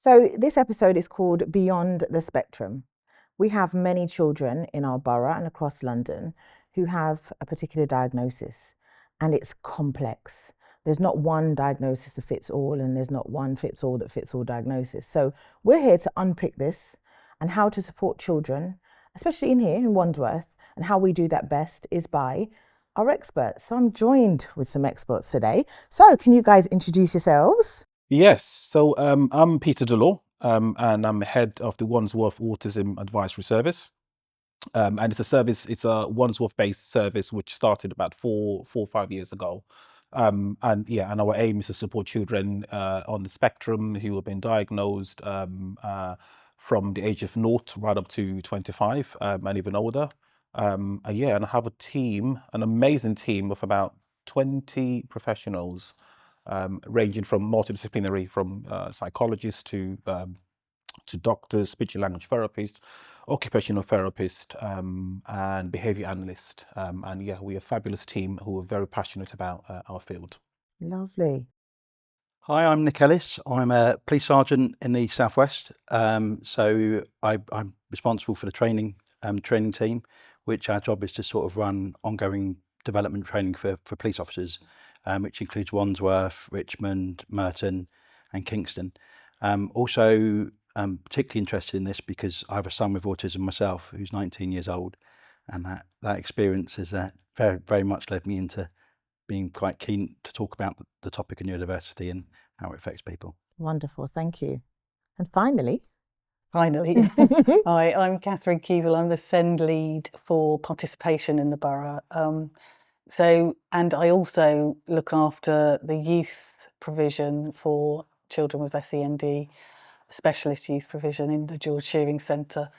So this episode is called Beyond the Spectrum. We have many children in our borough and across London who have a particular diagnosis, and it's complex. There's not one diagnosis that fits all, and there's not one fits all that fits all diagnosis. So we're here to unpick this and how to support children, especially in here in Wandsworth, and how we do that best is by our experts. So I'm joined with some experts today. So can you guys introduce yourselves? Yes, so I'm Peter Dolan, and I'm head of the Wandsworth Autism Advisory Service. And it's a Wandsworth-based service which started about four or 5 years ago. And our aim is to support children on the spectrum who have been diagnosed from the age of 0 right up to 25 and even older. And I have a team, an amazing team of about 20 professionals. Ranging from multidisciplinary, from psychologists to doctors, speech and language therapists, occupational therapists, and behaviour analysts. We're a fabulous team who are very passionate about our field. Lovely. Hi, I'm Nick Ellis. I'm a police sergeant in the Southwest. So I'm responsible for the training team, which our job is to sort of run ongoing development training for police officers, which includes Wandsworth, Richmond, Merton and Kingston. Also, particularly interested in this because I have a son with autism myself who's 19 years old, and that experience has very, very much led me into being quite keen to talk about the topic of neurodiversity and how it affects people. Wonderful, thank you. And finally, Hi, I'm Katherine Keevil. I'm the SEND lead for participation in the borough. And I also look after the youth provision for children with SEND, specialist youth provision in the George Shearing Centre,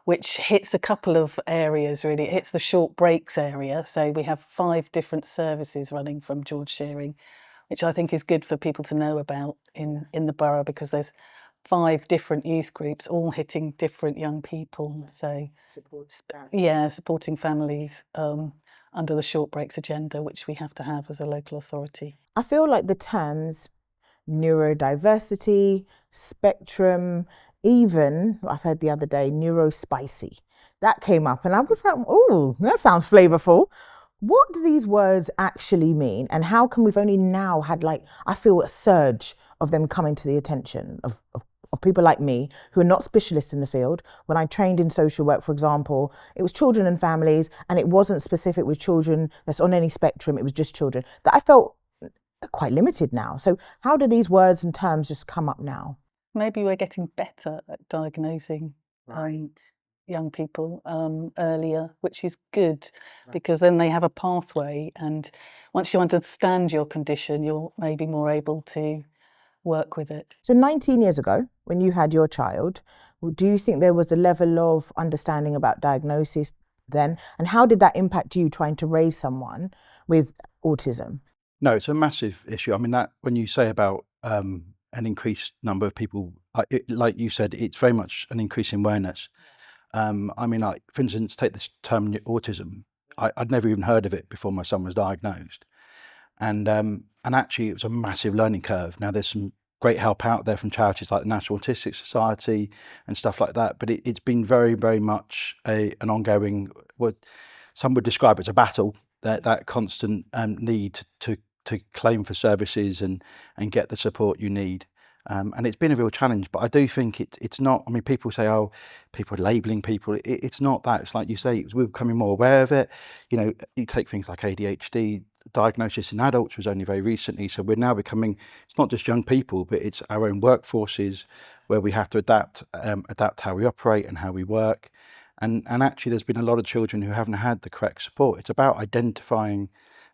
which hits a couple of areas really. It hits the short breaks area. So we have 5 different services running from George Shearing, which I think is good for people to know about in the borough, because there's 5 different youth groups all hitting different young people. So supporting families under the short breaks agenda, which we have to have as a local authority. I feel like the terms neurodiversity, spectrum, even I've heard the other day neurospicy, that came up and I was like, oh, that sounds flavorful. What do these words actually mean, and how come we've only now had, I feel a surge of them coming to the attention of people like me who are not specialists in the field? When I trained in social work, for example, it was children and families, and it wasn't specific with children that's on any spectrum, it was just children, that I felt quite limited now. So how do these words and terms just come up now? Maybe we're getting better at diagnosing young people earlier, which is good, because then they have a pathway, and once you understand your condition, you're maybe more able to work with it. So 19 years ago, when you had your child, do you think there was a level of understanding about diagnosis then? And how did that impact you trying to raise someone with autism? No, it's a massive issue. I mean, that when you say about an increased number of people, like you said, it's very much an increase in awareness. For instance, take this term autism. I'd never even heard of it before my son was diagnosed. And actually it was a massive learning curve. Now there's some great help out there from charities like the National Autistic Society and stuff like that, but it's been very, very much an ongoing, what some would describe as a battle, that constant need to claim for services and get the support you need. And it's been a real challenge, but I do think it's not, I mean, people say, oh, people are labelling people. It's not that. It's like you say, we're becoming more aware of it. You know, you take things like ADHD, diagnosis in adults was only very recently. So we're now becoming, it's not just young people, but it's our own workforces where we have to adapt how we operate and how we work. And actually there's been a lot of children who haven't had the correct support. It's about identifying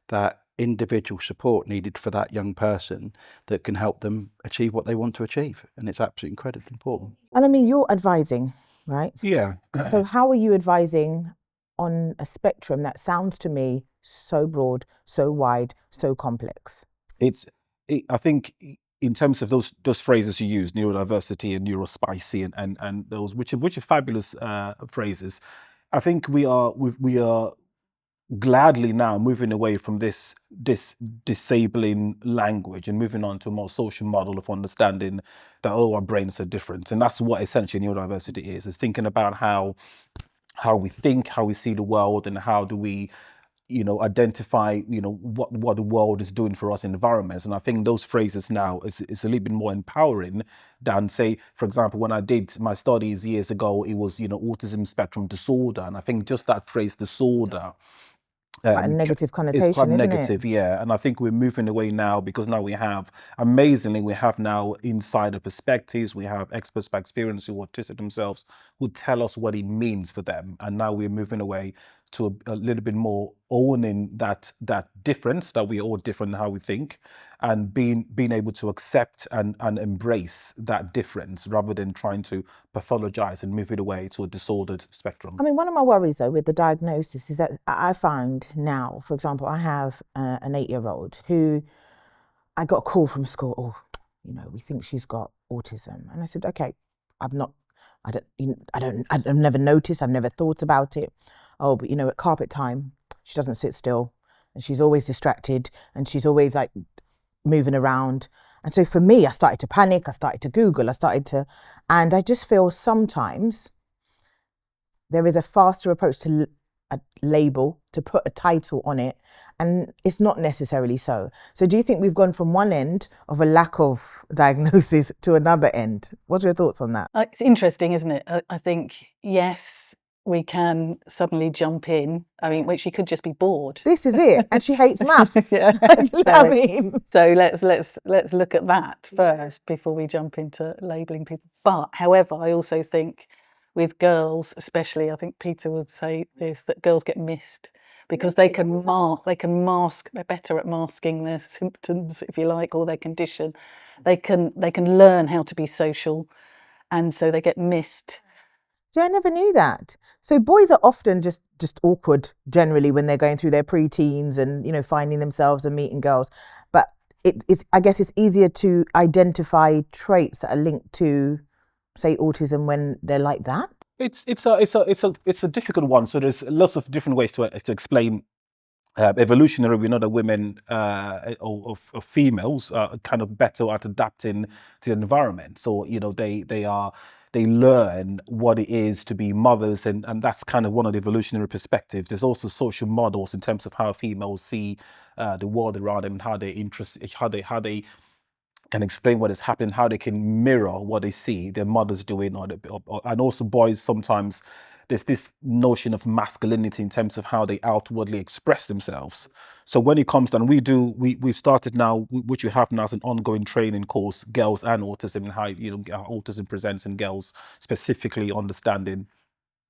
that individual support needed for that young person that can help them achieve what they want to achieve. And it's absolutely incredibly important. And I mean, you're advising, right? Yeah. So how are you advising on a spectrum that sounds to me so broad, so wide, so complex? I think in terms of those phrases you use, neurodiversity and neurospicy and those, which are fabulous phrases. I think we are gladly now moving away from this disabling language and moving on to a more social model of understanding that, oh, our brains are different. And that's what essentially neurodiversity is thinking about how we think, how we see the world, and how do we, identify, what the world is doing for us in environments. And I think those phrases now is a little bit more empowering than, say, for example, when I did my studies years ago, it was, autism spectrum disorder. And I think just that phrase disorder, quite a negative connotation, it's quite isn't negative, it? yeah. And I think we're moving away now, because now amazingly, we have now insider perspectives. We have experts by experience who are autistic themselves, who tell us what it means for them. And now we're moving away to a little bit more owning that difference, that we're all different in how we think, and being able to accept and embrace that difference, rather than trying to pathologize and move it away to a disordered spectrum. I mean, one of my worries though with the diagnosis is that I find now, for example, I have an 8-year-old who I got a call from school. Oh, we think she's got autism, and I said, okay, I've never noticed. I've never thought about it. Oh, but at carpet time, she doesn't sit still, and she's always distracted, and she's always like moving around. And so for me, I started to panic. I started to Google. And I just feel sometimes there is a faster approach to a label, to put a title on it, and it's not necessarily so. So do you think we've gone from one end of a lack of diagnosis to another end? What's your thoughts on that? It's interesting, isn't it? I think, yes, we can suddenly jump in. I mean, she could just be bored. This is it, and she hates maths. Yeah. I mean, so let's look at that first before we jump into labelling people. But however, I also think with girls, especially, I think Peter would say this, that girls get missed because they can mask. They're better at masking their symptoms, if you like, or their condition. They can learn how to be social, and so they get missed. See, I never knew that. So boys are often just awkward generally when they're going through their pre-teens and finding themselves and meeting girls. But I guess it's easier to identify traits that are linked to, say, autism when they're like that. It's a difficult one. So there's lots of different ways to explain. Evolutionary, we know that women or females are kind of better at adapting to the environment. So they learn what it is to be mothers, and that's kind of one of the evolutionary perspectives. There's also social models in terms of how females see the world around them, and how they can explain what is happening, how they can mirror what they see their mothers doing, and also boys sometimes. There's this notion of masculinity in terms of how they outwardly express themselves. So when it comes down, we've started now, which we have now as an ongoing training course, girls and autism, and how how autism presents in girls, specifically understanding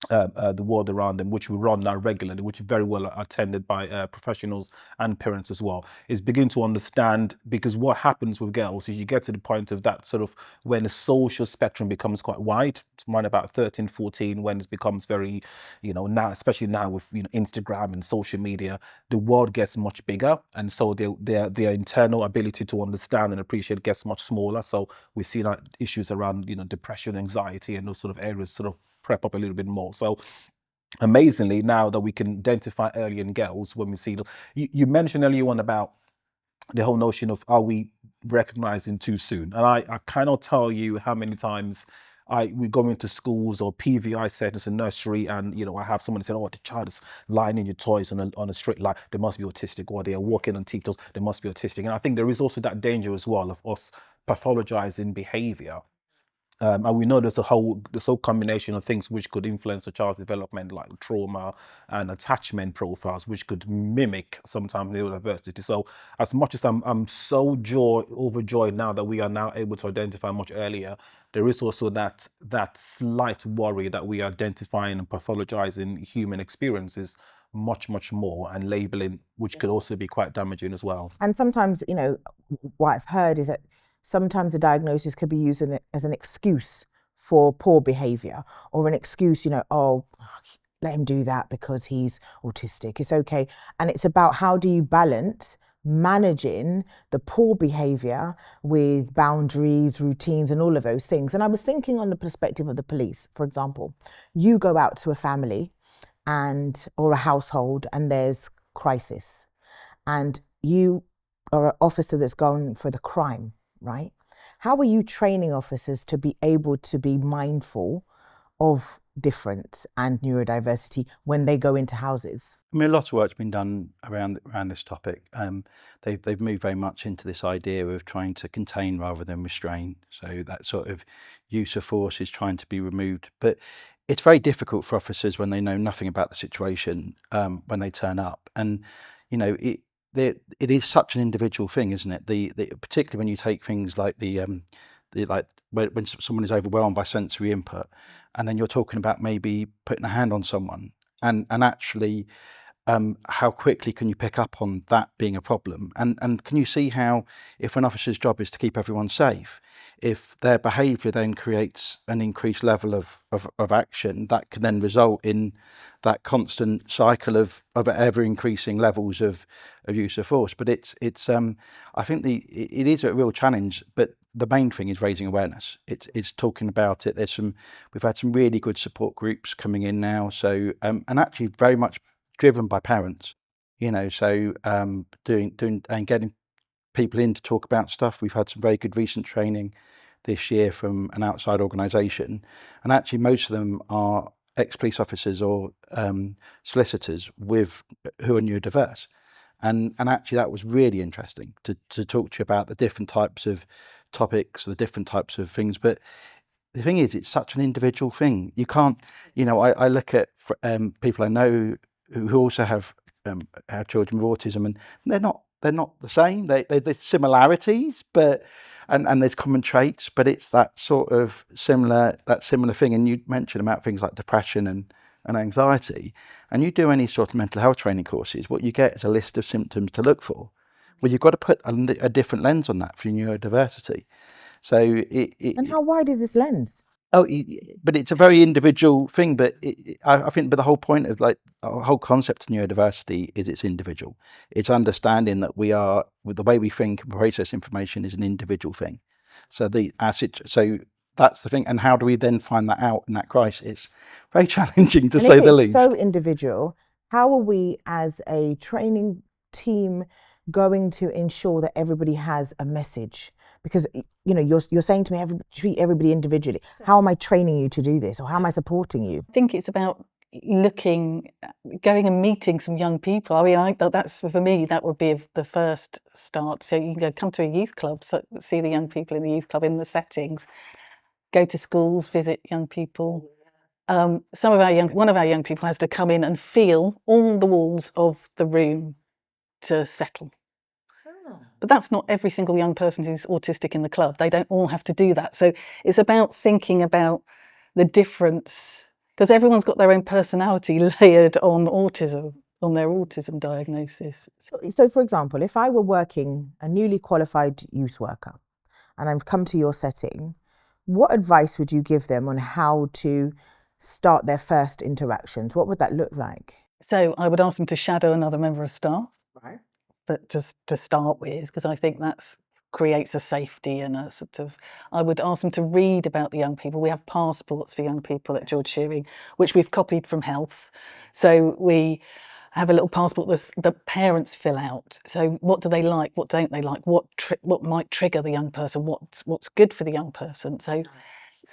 the world around them, which we run now regularly, which is very well attended by professionals and parents as well, is begin to understand, because what happens with girls is you get to the point of that sort of when the social spectrum becomes quite wide, it's around about 13, 14, when it becomes very, now, especially now with Instagram and social media, the world gets much bigger, and so their internal ability to understand and appreciate gets much smaller. So we see that issues around depression, anxiety, and those sort of areas sort of prep up a little bit more. So amazingly, now that we can identify early in girls, when we see them, you mentioned earlier on about the whole notion of, are we recognizing too soon? And I cannot tell you how many times we go into schools or PVI settings in nursery, and I have someone say, oh, the child is lying in your toys on a straight line, they must be autistic, or they are walking on tiptoes, they must be autistic. And I think there is also that danger as well of us pathologizing behavior. And we know there's a whole combination of things which could influence a child's development, like trauma and attachment profiles, which could mimic sometimes neurodiversity. So as much as I'm so overjoyed now that we are now able to identify much earlier, there is also that slight worry that we are identifying and pathologizing human experiences much more, and labeling, which could also be quite damaging as well. And sometimes, what I've heard is that sometimes a diagnosis could be used as an excuse for poor behaviour, or an excuse, oh, let him do that because he's autistic, it's okay. And it's about, how do you balance managing the poor behaviour with boundaries, routines, and all of those things. And I was thinking on the perspective of the police, for example, you go out to a family or a household, and there's crisis, and you are an officer that's going for the crime, right? How are you training officers to be able to be mindful of difference and neurodiversity when they go into houses? I mean, a lot of work's been done around this topic. They've moved very much into this idea of trying to contain rather than restrain. So that sort of use of force is trying to be removed. But it's very difficult for officers when they know nothing about the situation when they turn up. And it is such an individual thing, isn't it? Particularly when you take things like when someone is overwhelmed by sensory input, and then you're talking about maybe putting a hand on someone, and actually. How quickly can you pick up on that being a problem? And can you see how, if an officer's job is to keep everyone safe, if their behaviour then creates an increased level of action, that can then result in that constant cycle of ever increasing levels of use of force. But it's I think it is a real challenge. But the main thing is raising awareness. It's talking about it. We've had some really good support groups coming in now. So and actually very much driven by parents, so doing and getting people in to talk about stuff. We've had some very good recent training this year from an outside organisation, and actually most of them are ex-police officers or solicitors who are neurodiverse, and actually that was really interesting to talk to you about the different types of topics, the different types of things. But the thing is, it's such an individual thing. You can't, I look at people I know who also have children with autism, and they're not the same. There's similarities, but and there's common traits, but it's that sort of similar thing. And you mentioned about things like depression and anxiety, and you do any sort of mental health training courses, what you get is a list of symptoms to look for. Well, you've got to put a different lens on that for neurodiversity. So and how wide is this lens? Oh, but it's a very individual thing. But I think, but the whole point of the whole concept of neurodiversity is it's individual. It's understanding that we are, with the way we think and process information, is an individual thing. So so that's the thing. And how do we then find that out in that crisis? Very challenging to say the least. So individual. How are we as a training team going to ensure that everybody has a message? Because you're saying to me, treat everybody individually. How am I training you to do this, or how am I supporting you? I think it's about going and meeting some young people. I mean, that's for me. That would be the first start. So you can come to a youth club, see the young people in the youth club in the settings. Go to schools, visit young people. One of our young people has to come in and feel all the walls of the room to settle. But that's not every single young person who's autistic in the club. They don't all have to do that. So it's about thinking about the difference, because everyone's got their own personality layered on autism, on their autism diagnosis. So for example, if I were working a newly qualified youth worker and I've come to your setting, what advice would you give them on how to start their first interactions? What would that look like? So I would ask them to shadow another member of staff. Right. But just to start with, because I think that creates a safety and a sort of, I would ask them to read about the young people. We have passports for young people at George Shearing, which we've copied from health. So we have a little passport the parents fill out. So what do they like? What don't they like? What might trigger the young person? What's good for the young person? So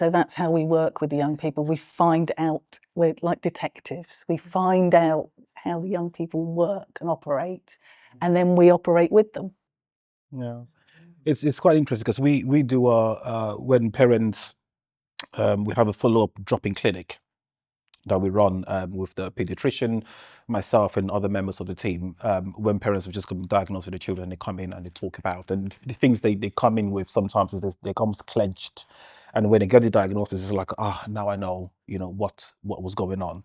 that's how we work with the young people. We find out, we're like detectives. We find out how the young people work and operate, and then we operate with them. Yeah, it's quite interesting because we do when parents we have a follow-up drop-in clinic that we run with the pediatrician, myself, and other members of the team. When parents have just gotten diagnosed with the children, they come in and they talk about, and the things they come in with sometimes is they come clenched, and when they get the diagnosis, it's like, now I know, what was going on.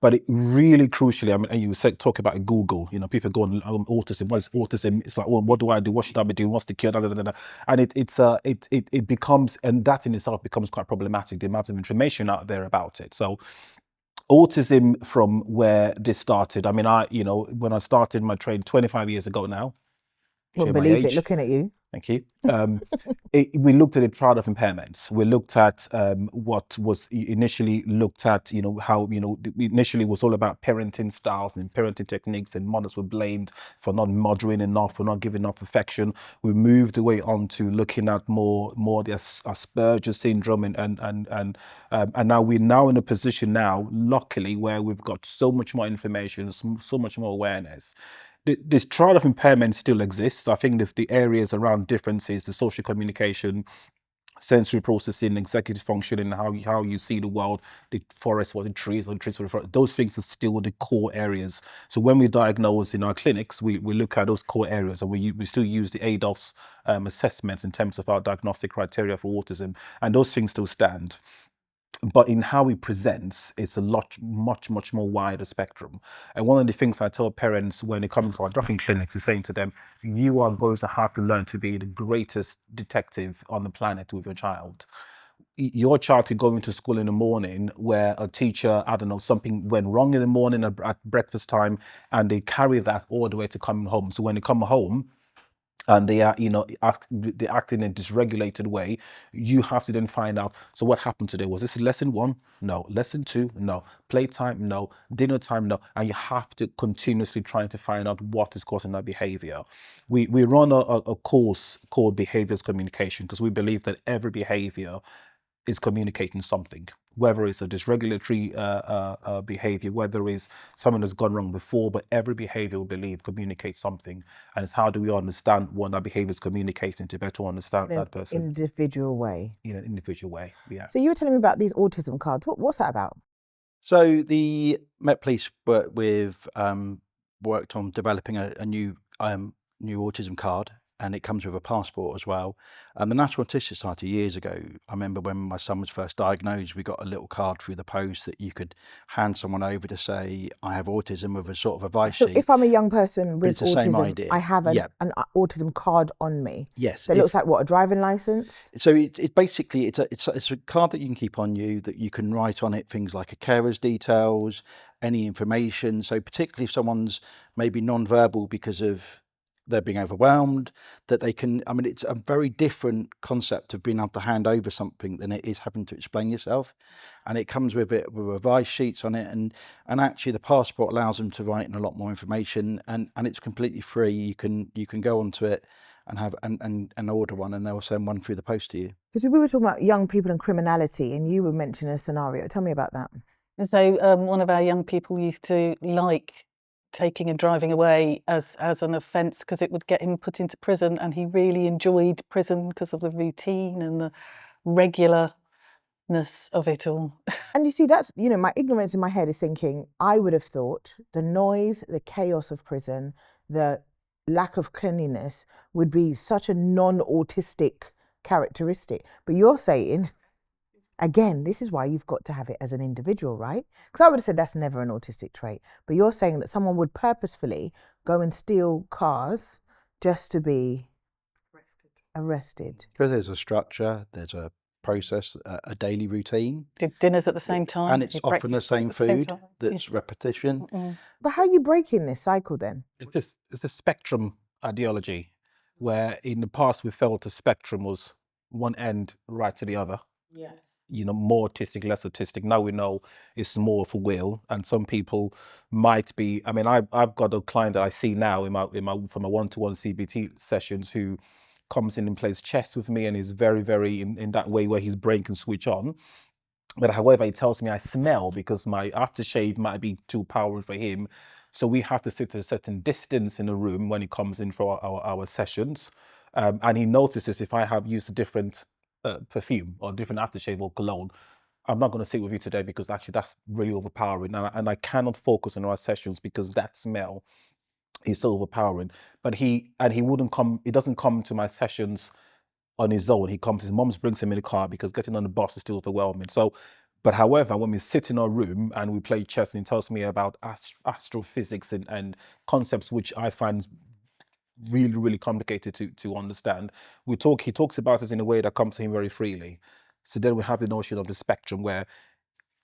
But it really crucially, I mean, and you talk about Google, people go on autism. What is autism? It's like, well, what do I do? What should I be doing? What's the cure? And it becomes, and that in itself becomes quite problematic, the amount of information out there about it. So autism, from where this started, I mean, when I started my trade 25 years ago now, Wouldn't share my believe it age. looking at you. Thank you. We looked at a triad of impairments. We looked at what was initially looked at, how, initially was all about parenting styles and parenting techniques, and mothers were blamed for not mothering enough, for not giving enough affection. We moved away on to looking at more the Asperger's syndrome, and now we're in a position now, luckily, where we've got so much more information, so much more awareness. This triad of impairment still exists. I think the areas around differences, the social communication, sensory processing, executive functioning, how you see the world, the forest or the trees or the trees for the forest, those things are still the core areas. So when we diagnose in our clinics, we look at those core areas, and we still use the ADOS assessments in terms of our diagnostic criteria for autism, and those things still stand. But in how he presents, it's much more wider spectrum. And one of the things I tell parents when they come into our drop-in clinics is saying to them, you are going to have to learn to be the greatest detective on the planet with your child. Your child could go into school in the morning where a teacher, I don't know, something went wrong in the morning at breakfast time, and they carry that all the way to coming home. So when they come home, and they are, they act in a dysregulated way, you have to then find out, so what happened today? Was this lesson 1? No. Lesson 2? No. Playtime? No. Dinner time? No. And you have to continuously try to find out what is causing that behavior. We run a course called Behaviors Communication, because we believe that every behavior is communicating something, whether it's a dysregulatory behavior, whether it's something that's gone wrong before, but every behavior, we believe, communicates something. And it's how do we understand what that behavior is communicating to better understand that person in an individual way. in an individual way. Yeah. So you were telling me about these autism cards. What's that about? So the Met Police worked on developing a new autism card, and it comes with a passport as well. And the National Autistic Society years ago, I remember when my son was first diagnosed, we got a little card through the post that you could hand someone over to say, I have autism, with a sort of advice So sheet. if I'm a young person with it's the same autism, idea. I have an autism card on me. Yes. So it looks like what, a driving license? So it basically, it's a card that you can keep on you, that you can write on it things like a carer's details, any information. So particularly if someone's maybe non-verbal because of they're being overwhelmed, that they can, I mean, it's a very different concept of being able to hand over something than it is having to explain yourself. And it comes with advice sheets on it, and actually the passport allows them to write in a lot more information, and it's completely free. You can go onto it and have and order one, and they'll send one through the post to you. Because we were talking about young people and criminality, and you were mentioning a scenario. Tell me about that. And so one of our young people used to like taking and driving away as an offence, because it would get him put into prison, and he really enjoyed prison because of the routine and the regularness of it all. And you see, that's, my ignorance in my head is thinking, I would have thought the noise, the chaos of prison, the lack of cleanliness would be such a non-autistic characteristic. But you're saying, again, this is why you've got to have it as an individual, right? Because I would have said that's never an autistic trait. But you're saying that someone would purposefully go and steal cars just to be arrested. Because there's a structure, there's a process, a daily routine. Did dinners at the same time. And it's often the same food that's repetition. Mm-mm. But how are you breaking this cycle then? It's a spectrum ideology, where in the past we felt a spectrum was one end right to the other. Yeah. More autistic, less autistic. Now we know it's more of a will, and some people might be. I mean, I've got a client that I see now in my from a one-to-one CBT sessions who comes in and plays chess with me, and is very, very in that way where his brain can switch on. But however, he tells me I smell because my aftershave might be too powerful for him. So we have to sit at a certain distance in the room when he comes in for our sessions. And he notices if I have used a different perfume or different aftershave or cologne, I'm not going to sit with you today because actually that's really overpowering. And I cannot focus on our sessions because that smell is so overpowering. But he doesn't come to my sessions on his own. He comes, his mom brings him in the car because getting on the bus is still overwhelming. So, but however, when we sit in our room and we play chess and he tells me about astrophysics and concepts which I find really, really complicated to understand, he talks about it in a way that comes to him very freely. So then we have the notion of the spectrum where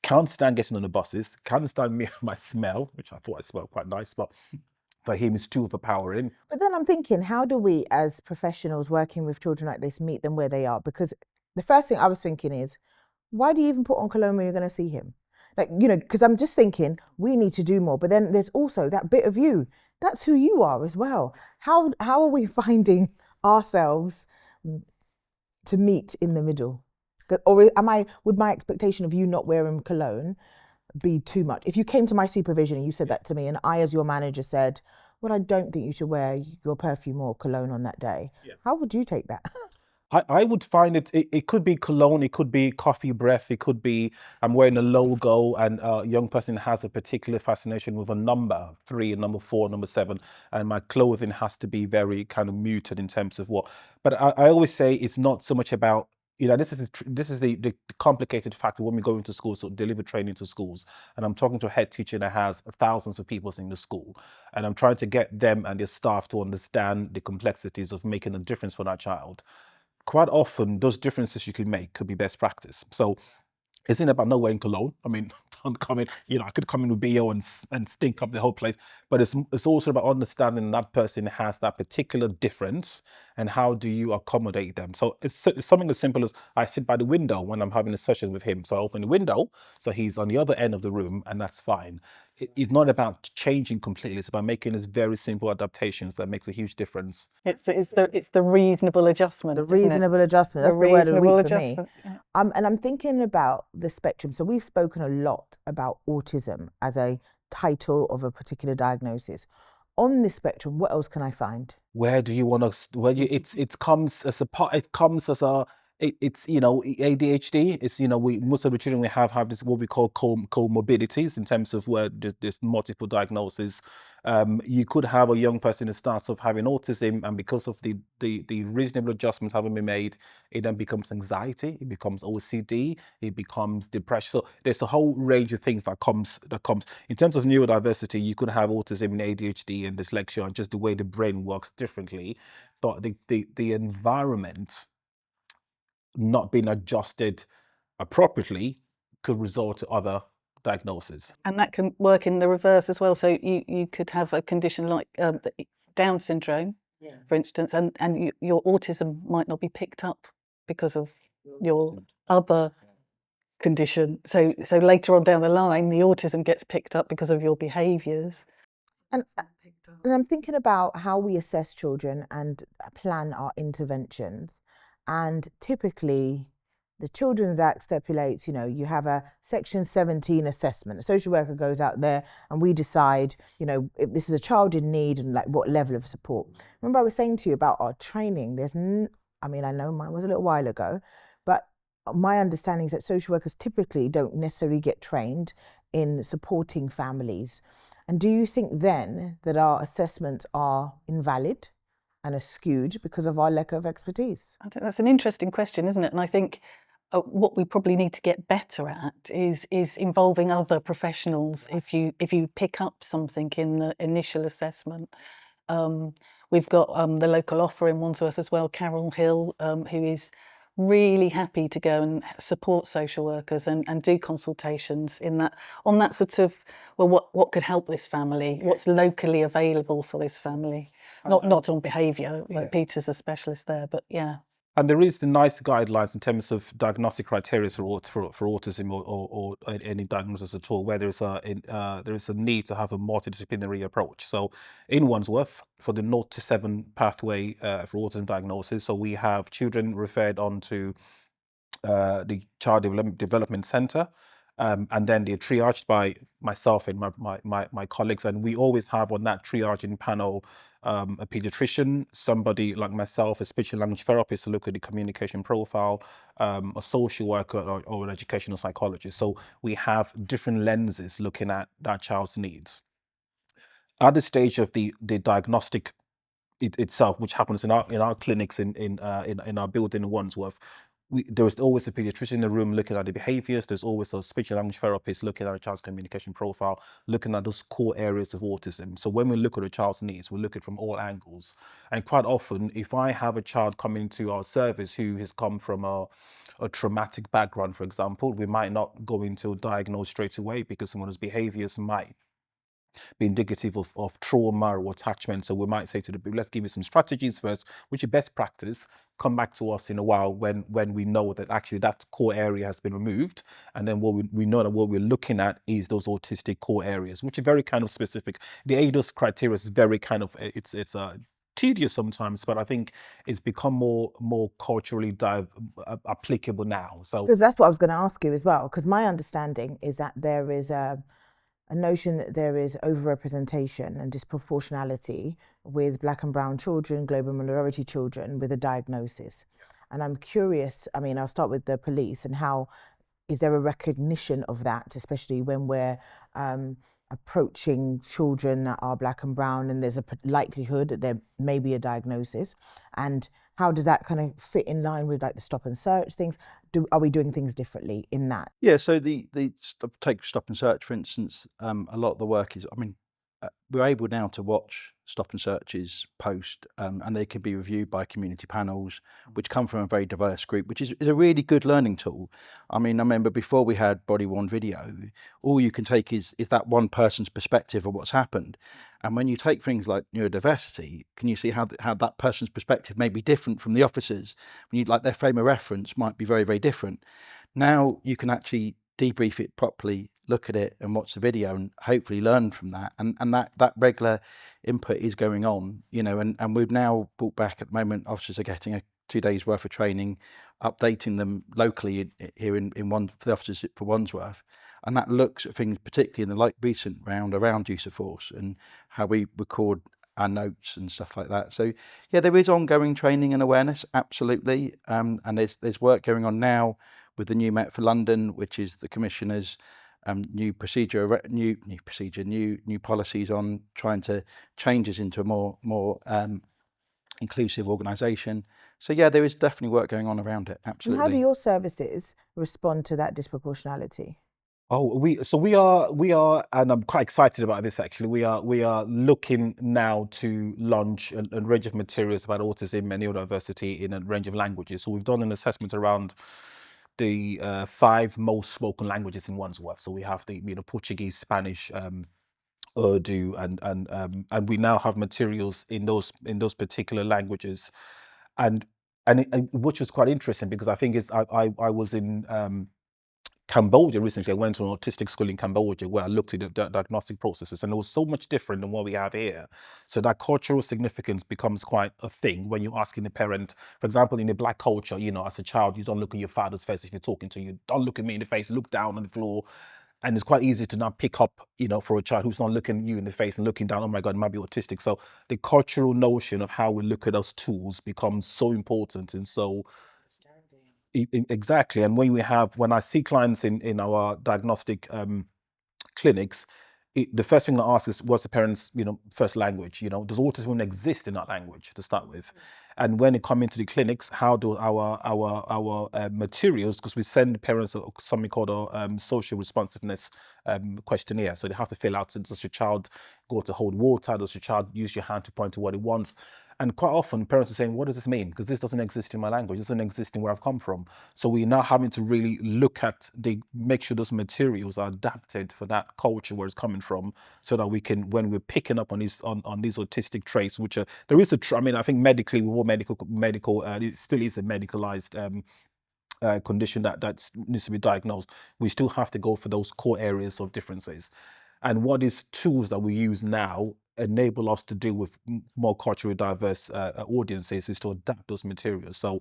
can't stand getting on the buses, can't stand me my smell, which I thought I smelled quite nice, but for him is too overpowering. But then I'm thinking, how do we as professionals working with children like this meet them where they are? Because the first thing I was thinking is, why do you even put on cologne when you're going to see him? Like, you know, because I'm just thinking we need to do more. But then there's also that bit of you. That's who you are as well. How are we finding ourselves to meet in the middle? Or would my expectation of you not wearing cologne be too much? If you came to my supervision and you said that to me, and I, as your manager, said, well, I don't think you should wear your perfume or cologne on that day. Yeah. How would you take that? I would find it could be cologne, it could be coffee breath, it could be I'm wearing a logo and a young person has a particular fascination with a number 3, number 4, number 7, and my clothing has to be very kind of muted in terms of what. But I always say it's not so much about, you know, this is the complicated factor when we go into schools, so deliver training to schools, and I'm talking to a head teacher that has thousands of people in the school, and I'm trying to get them and their staff to understand the complexities of making a difference for that child. Quite often, those differences you can make could be best practice. So it's not about not wearing cologne. I mean, don't come in, you know, I could come in with BO and stink up the whole place, but it's also about understanding that person has that particular difference and how do you accommodate them. So it's something as simple as I sit by the window when I'm having a session with him. So I open the window, so he's on the other end of the room, and that's fine. It's not about changing completely. It's about making these very simple adaptations that makes a huge difference. It's the reasonable adjustment. The reasonable adjustment. That's the word of the week for me. Yeah. And I'm thinking about the spectrum. So we've spoken a lot about autism as a title of a particular diagnosis. On this spectrum, what else can I find? Where do you want to? It comes as a part. It comes as a. It's, you know, ADHD. It's, you know, most of the children we have this what we call comorbidities in terms of where there's multiple diagnoses. You could have a young person that starts off having autism, and because of the reasonable adjustments haven't been made, it then becomes anxiety, it becomes OCD, it becomes depression. So there's a whole range of things that comes. In terms of neurodiversity, you could have autism and ADHD and dyslexia, and just the way the brain works differently. But the environment not being adjusted appropriately could result to other diagnoses. And that can work in the reverse as well. So you could have a condition like Down syndrome, for instance, and your autism might not be picked up because of your other condition. So later on down the line, the autism gets picked up because of your behaviours. And I'm thinking about how we assess children and plan our interventions. And typically, the Children's Act stipulates, you know, you have a Section 17 assessment. A social worker goes out there and we decide, you know, if this is a child in need and like what level of support. Remember I was saying to you about our training. I mean, I know mine was a little while ago, but my understanding is that social workers typically don't necessarily get trained in supporting families. And do you think then that our assessments are invalid and are skewed because of our lack of expertise? I think that's an interesting question, isn't it? And I think what we probably need to get better at is involving other professionals. If you pick up something in the initial assessment, we've got the local offer in Wandsworth as well, Carol Hill, who is really happy to go and support social workers and do consultations on that sort of, well, what could help this family? What's locally available for this family? Not on behaviour, like Peter's a specialist there, but yeah. And there is the nice guidelines in terms of diagnostic criteria for autism or any diagnosis at all, where there is a need to have a multidisciplinary approach. So in Wandsworth, for the 0 to 7 pathway for autism diagnosis, so we have children referred on to the Child Development Centre, and then they're triaged by myself and my colleagues, and we always have on that triaging panel a pediatrician, somebody like myself, a speech and language therapist to look at the communication profile, a social worker or an educational psychologist. So we have different lenses looking at that child's needs. At the stage of the diagnostic itself, which happens in our clinics in our building in Wandsworth, there's always a pediatrician in the room looking at the behaviors. There's always a speech and language therapist looking at a child's communication profile, looking at those core areas of autism. So when we look at a child's needs, we look at it from all angles. And quite often, if I have a child coming to our service who has come from a traumatic background, for example, we might not go into diagnose straight away because some of those behaviors might be indicative of trauma or attachment. So we might say to the people, let's give you some strategies first, which are best practice. Come back to us in a while when we know that actually that core area has been removed, and then what we know that what we're looking at is those autistic core areas, which are very kind of specific. The ADOS criteria is very kind of it's tedious sometimes, but I think it's become more culturally applicable now. So Because that's what I was going to ask you as well. Because my understanding is that there is a notion that there is overrepresentation and disproportionality with black and brown children, global minority children with a diagnosis. And I'm curious, I mean, I'll start with the police and how is there a recognition of that, especially when we're approaching children that are black and brown and there's a likelihood that there may be a diagnosis, and how does that kind of fit in line with like the stop and search things? Are we doing things differently in that? Yeah, so take stop and search, for instance. A lot of the work is, I mean, we're able now to watch stop and searches post, and they can be reviewed by community panels, which come from a very diverse group, which is a really good learning tool. I mean, I remember before we had body-worn video, all you can take is that one person's perspective of what's happened. And when you take things like neurodiversity, can you see how that person's perspective may be different from the officers? When you like their frame of reference might be very, very different. Now you can actually debrief it properly, look at it and watch the video and hopefully learn from that. And that regular input is going on, you know, and we've now brought back at the moment, officers are getting 2 days worth of training, updating them locally here in one for the officers for Wandsworth. And that looks at things particularly in the recent round around use of force and how we record our notes and stuff like that. So yeah, there is ongoing training and awareness, absolutely. And there's work going on now with the new Met for London, which is the Commissioner's new policies on trying to change us into a more inclusive organisation. So yeah, there is definitely work going on around it. Absolutely. And how do your services respond to that disproportionality? Oh, we are, and I'm quite excited about this actually. We are looking now to launch a range of materials about autism and neurodiversity in a range of languages. So we've done an assessment around the 5 most spoken languages in Wandsworth. So we have the Portuguese, Spanish, Urdu, and we now have materials in those particular languages, and which was quite interesting because I think I was in Cambodia recently. I went to an autistic school in Cambodia where I looked at the diagnostic processes, and it was so much different than what we have here. So that cultural significance becomes quite a thing when you're asking the parent. For example, in the black culture, you know, as a child, you don't look at your father's face if you're talking to you. Don't look at me in the face, look down on the floor. And it's quite easy to now pick up, you know, for a child who's not looking you in the face and looking down, oh my God, it might be autistic. So the cultural notion of how we look at those tools becomes so important. And so exactly. And when I see clients in our diagnostic clinics, the first thing I ask is, what's the parents' first language? You know, does autism exist in that language to start with? And when they come into the clinics, how do our materials, because we send parents something called a social responsiveness questionnaire. So they have to fill out, so does your child go to hold water? Does your child use your hand to point to what it wants? And quite often parents are saying, what does this mean? Because this doesn't exist in my language. This doesn't exist in where I've come from. So we're now having to really look at, make sure those materials are adapted for that culture where it's coming from, so that we can, when we're picking up on these autistic traits, which are, there is I mean, I think medically, with all medical, it still is a medicalized condition that needs to be diagnosed. We still have to go for those core areas of differences. And what these tools that we use now enable us to do with more culturally diverse audiences is to adapt those materials. So,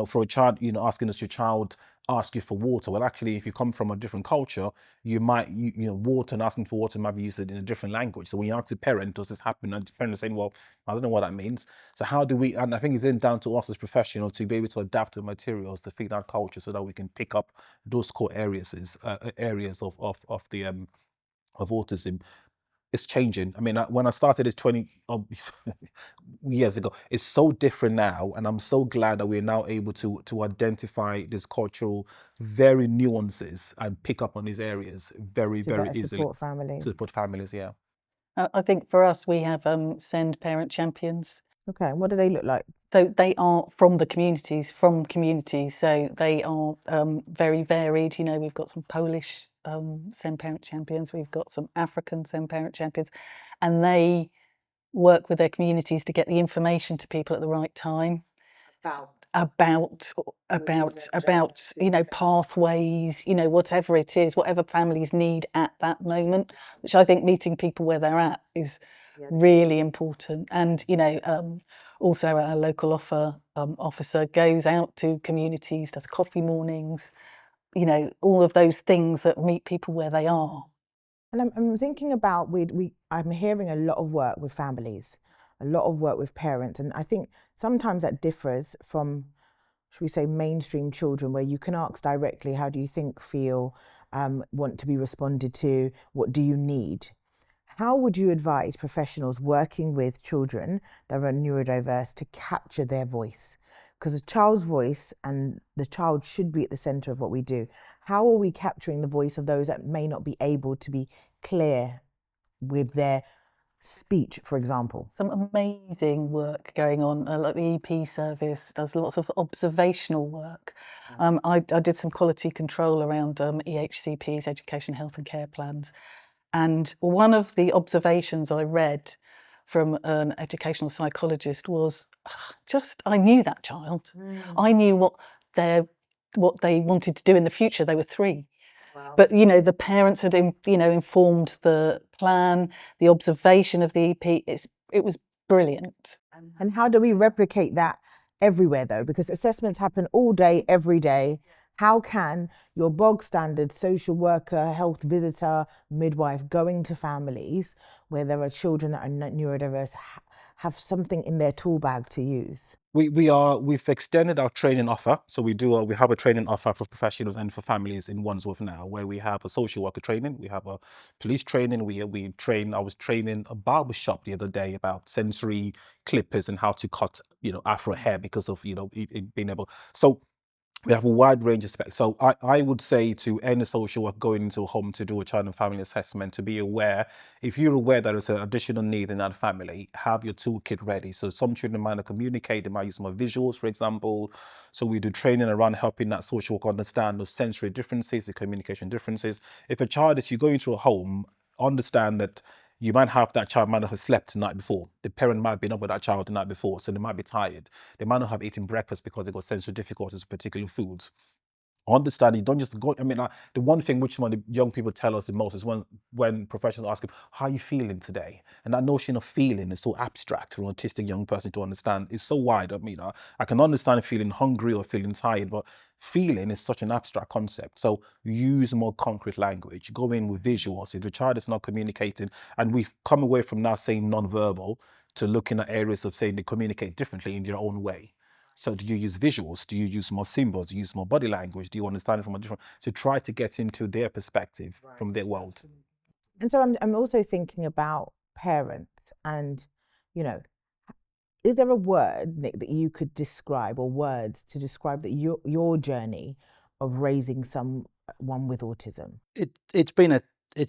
for a child, asking us your child ask you for water. Well, actually, if you come from a different culture, you might, water and asking for water might be used in a different language. So when you ask the parent, does this happen? And the parent is saying, well, I don't know what that means. So how do we, and I think it's then down to us as professionals to be able to adapt the materials to fit our culture so that we can pick up those core areas of autism. It's changing. I mean, when I started this 20 years ago, it's so different now, and I'm so glad that we're now able to identify these cultural very nuances and pick up on these areas very easily. Support families. To support families, yeah. I think for us, we have send parent champions. Okay, what do they look like? So they are from communities. So they are very varied. We've got some Polish SEND parent champions. We've got some African SEND parent champions, and they work with their communities to get the information to people at the right time about pathways, whatever it is, whatever families need at that moment, which I think meeting people where they're at is really important. And also our local officer goes out to communities, does coffee mornings, all of those things that meet people where they are. And I'm thinking about I'm hearing a lot of work with families, a lot of work with parents, and I think sometimes that differs from, should we say, mainstream children, where you can ask directly, how do you think, feel, want to be responded to, what do you need? How would you advise professionals working with children that are neurodiverse to capture their voice? Because a child's voice, and the child should be at the centre of what we do. How are we capturing the voice of those that may not be able to be clear with their speech, for example? Some amazing work going on, like the EP service does lots of observational work. I did some quality control around EHCPs, education, health and care plans. And one of the observations I read from an educational psychologist was I knew that child. I knew what they wanted to do in the future. They were 3. Wow. But the parents had informed the plan, the observation of the EP. It was brilliant. And how do we replicate that everywhere though? Because assessments happen all day, every day. How can your bog standard social worker, health visitor, midwife going to families where there are children that are neurodiverse have something in their tool bag to use? We've extended our training offer. So we have a training offer for professionals and for families in Wandsworth now, where we have a social worker training, we have a police training, I was training a barber shop the other day about sensory clippers and how to cut, afro hair because of, it being able. So we have a wide range of specs. So I would say to any social worker going into a home to do a child and family assessment, to be aware, if you're aware that there's an additional need in that family, have your toolkit ready. So some children might not communicate, they might use more visuals, for example. So we do training around helping that social worker understand those sensory differences, the communication differences. If a child, if you go into a home, understand that you might have that child might not have slept the night before. The parent might have been up with that child the night before, so they might be tired. They might not have eaten breakfast because they got sensory difficulties with particular foods. Understand, you don't just go. The one thing which one of the young people tell us the most is when professionals ask them, how are you feeling today? And that notion of feeling is so abstract for an autistic young person to understand. It's so wide. I can understand feeling hungry or feeling tired, but feeling is such an abstract concept. So use more concrete language. Go in with visuals. If the child is not communicating, and we've come away from now saying non-verbal to looking at areas of saying they communicate differently in their own way. So do you use visuals? Do you use more symbols? Do you use more body language? Do you understand it from a different, to try to get into their perspective from their world? And so I'm also thinking about parents and, is there a word, Nick, that you could describe, or words to describe that your journey of raising someone with autism? It's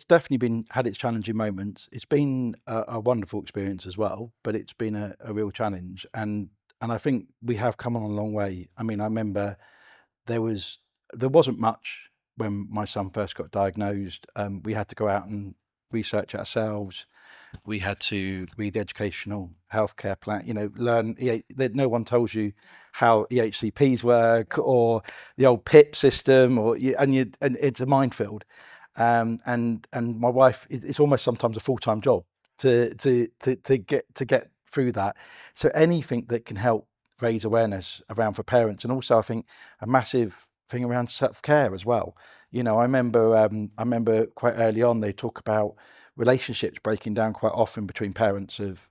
definitely had its challenging moments. It's been a wonderful experience as well, but it's been a real challenge. And I think we have come on a long way. I remember there wasn't much when my son first got diagnosed. We had to go out and research ourselves. We had to read the educational healthcare plan, learn. No one tells you how EHCPs work or the old PIP system, and it's a minefield. And my wife, it's almost sometimes a full-time job to get through that. So anything that can help raise awareness around for parents, and also I think a massive thing around self-care as well. I remember quite early on they talk about relationships breaking down quite often between parents of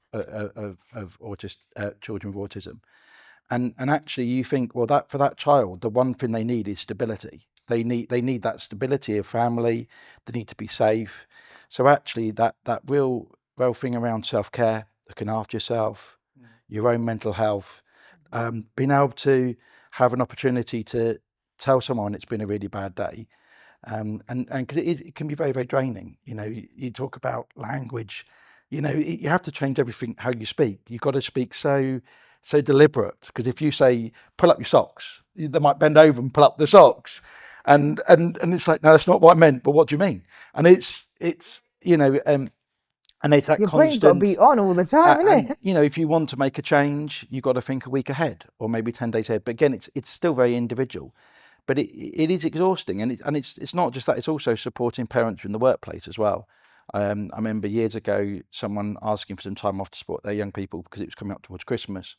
children with autism, and actually you think, well, that for that child, the one thing they need is stability. They need that stability of family. They need to be safe. So actually that real thing around self-care, looking after yourself, your own mental health, being able to have an opportunity to tell someone it's been a really bad day, and because it can be very, very draining. You talk about language, you have to change everything how you speak. You've got to speak so deliberate, because if you say pull up your socks, they might bend over and pull up the socks. and it's like, no, that's not what I meant. But what do you mean? And it's and it's that Your brain's got to constant. be on all the time, isn't it? If you want to make a change, you've got to think a week ahead or maybe 10 days ahead. But again, it's still very individual. But it is exhausting, and it's not just that. It's also supporting parents in the workplace as well. I remember years ago someone asking for some time off to support their young people because it was coming up towards Christmas.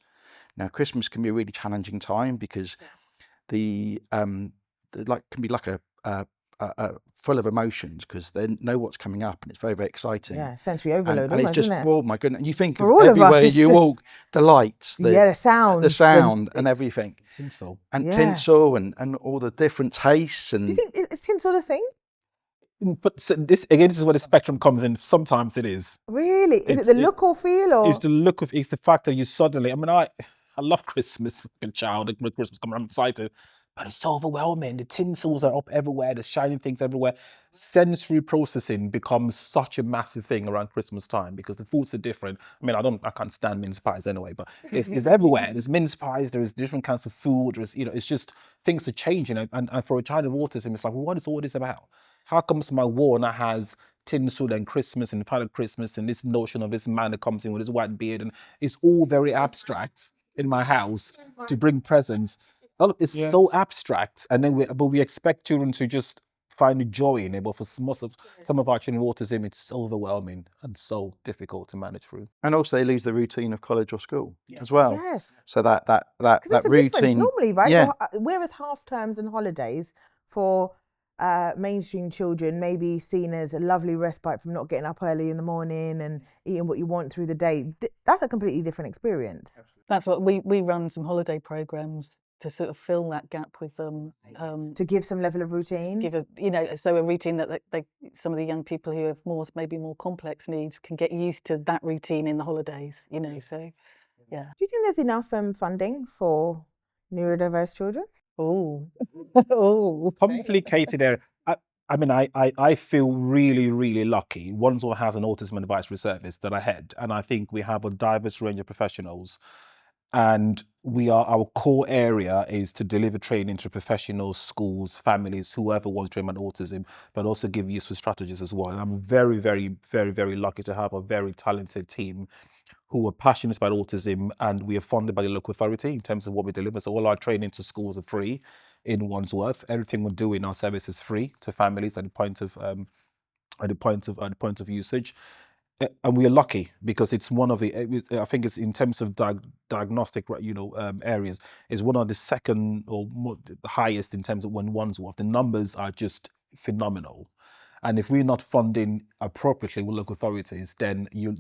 Now, Christmas can be a really challenging time because the can be like a full of emotions because they know what's coming up and it's very, very exciting. Yeah, sensory overload, And it's almost, just, isn't it? oh my goodness! And you think For of all of us, everywhere it's you just- walk, the lights, the sound, and everything, Tinsel. and Yeah. tinsel, and all the different tastes. Do you And think is tinsel a thing? But this is where the spectrum comes in. Sometimes it is. Really? Is it It's- the look or feel, or It's the look of. It's the fact that you suddenly. I mean, I love Christmas. Been a child. Christmas coming. I'm excited, but it's so overwhelming. The tinsels are up everywhere. There's shining things everywhere. Sensory processing becomes such a massive thing around Christmas time because the foods are different. I mean, I can't stand mince pies anyway, but it's everywhere. There's mince pies. There's different kinds of food. There's it's just things are changing. And for a child of autism, it's like, well, what is all this about? How comes my wall now has tinsel and Christmas and Father Christmas and this notion of this man that comes in with his white beard, and it's all very abstract in my house to bring presents. It's so abstract, and then we expect children to just find the joy in it. But for some of our children with autism, it's so overwhelming and so difficult to manage through. and also they lose the routine of college or school as well. yes? So that 'Cause there's a difference routine normally, right? Yeah. So, whereas half terms and holidays for mainstream children may be seen as a lovely respite from not getting up early in the morning and eating what you want through the day, that's a completely different experience. That's what we run some holiday programs to sort of fill that gap with them. To give some level of routine. Give a routine that some of the young people who have maybe more complex needs can get used to that routine in the holidays. So yeah. Do you think there's enough funding for neurodiverse children? Oh, Complicated area. I mean, I feel really, really lucky. Wandsworth has an autism advisory service that I head, and I think we have a diverse range of professionals. And our core area is to deliver training to professionals, schools, families, whoever wants to train on autism, but also give useful strategies as well. And I'm very, very, very, very lucky to have a very talented team who are passionate about autism, and we are funded by the local authority in terms of what we deliver. So all our training to schools are free in Wandsworth. Everything we do in our service is free to families at the point of usage. And we are lucky because it's one of the, I think it's in terms of diagnostic, areas, is one of the second or highest in terms of Wandsworth. The numbers are just phenomenal. And if we're not funding appropriately with local authorities, then you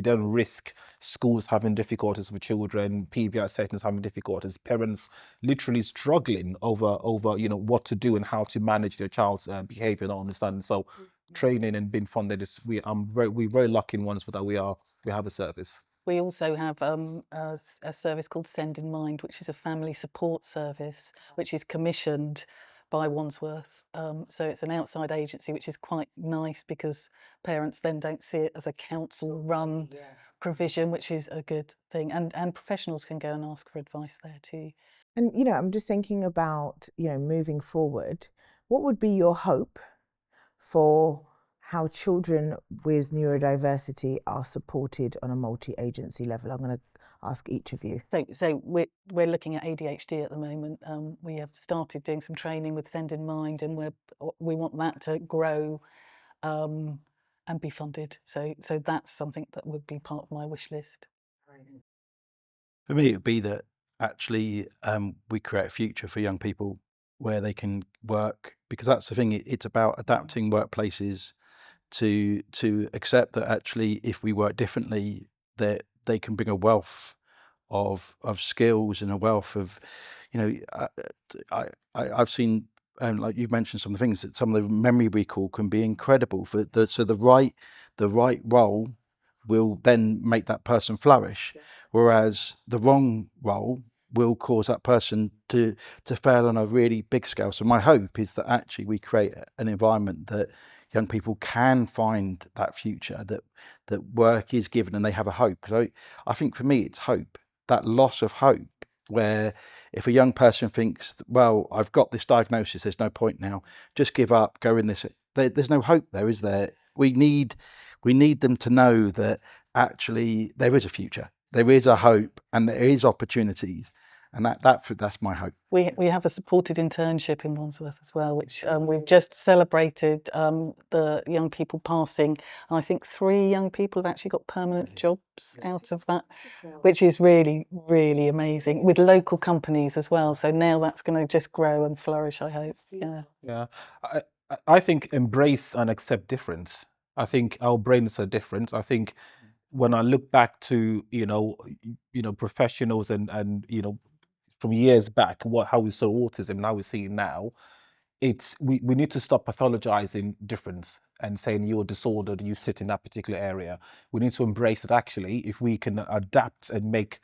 then risk schools having difficulties with children, PVI settings having difficulties, parents literally struggling over what to do and how to manage their child's behavior and understanding. So training and being funded is we're very lucky in Wandsworth that we have a service. We also have a service called Send in Mind, which is a family support service, which is commissioned by Wandsworth. So it's an outside agency, which is quite nice because parents then don't see it as a council-run provision, which is a good thing. And professionals can go and ask for advice there too. And, I'm just thinking about, moving forward, what would be your hope for how children with neurodiversity are supported on a multi-agency level? I'm going to ask each of you. So we're looking at ADHD at the moment. We have started doing some training with Send in Mind, and we want that to grow and be funded. So that's something that would be part of my wish list. For me, it would be that actually we create a future for young people where they can work, because that's the thing. It's about adapting workplaces to accept that actually if we work differently, that they can bring a wealth of skills and a wealth of, I've seen, like you've mentioned some of the things, that some of the memory recall can be incredible so the right role will then make that person flourish, whereas the wrong role will cause that person to fail on a really big scale. So my hope is that actually we create an environment that young people can find that future, that work is given and they have a hope. Because I think for me it's hope. That loss of hope where if a young person thinks, well, I've got this diagnosis, there's no point now, just give up, go in this. There's no hope there, is there? We need them to know that actually there is a future, there is a hope, and there is opportunities, and that's my hope. We have a supported internship in Wandsworth as well, which we've just celebrated the young people passing. And I think 3 young people have actually got permanent jobs out of that, which is really, really amazing, with local companies as well. So now that's going to just grow and flourish, I hope. Yeah. Yeah, I think embrace and accept difference. I think our brains are different. I think when I look back to professionals and from years back, how we saw autism and how we see it now, we need to stop pathologizing difference and saying you're disordered, you sit in that particular area. We need to embrace it. Actually, if we can adapt and make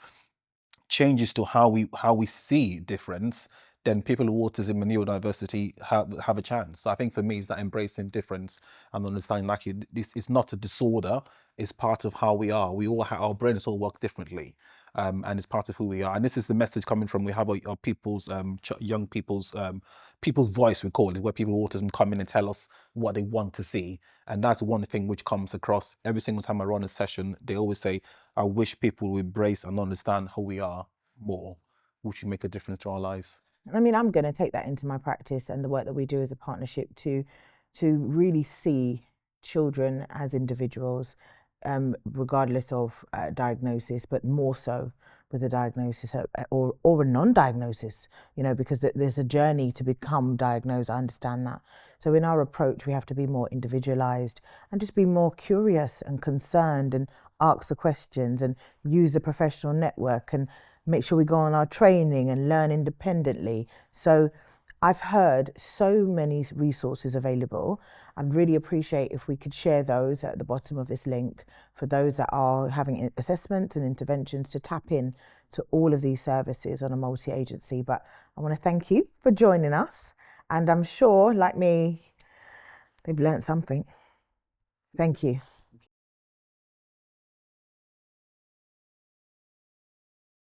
changes to how we see difference, then people with autism and neurodiversity have a chance. I think for me, it's that embracing difference and understanding actually it's not a disorder, it's part of how we are. We all our brains all work differently, and it's part of who we are. And this is the message coming from, we have our people's young people's voice, we call it, where people with autism come in and tell us what they want to see. And that's one thing which comes across every single time I run a session. They always say, I wish people would embrace and understand who we are more, which would make a difference to our lives. I mean, I'm going to take that into my practice and the work that we do as a partnership to really see children as individuals, regardless of diagnosis, but more so with a diagnosis or a non-diagnosis, because there's a journey to become diagnosed. I understand that. So in our approach, we have to be more individualized and just be more curious and concerned and ask the questions and use the professional network and make sure we go on our training and learn independently. So I've heard so many resources available. I'd really appreciate if we could share those at the bottom of this link for those that are having assessments and interventions to tap in to all of these services on a multi-agency. But I want to thank you for joining us. And I'm sure, like me, they've learned something. Thank you.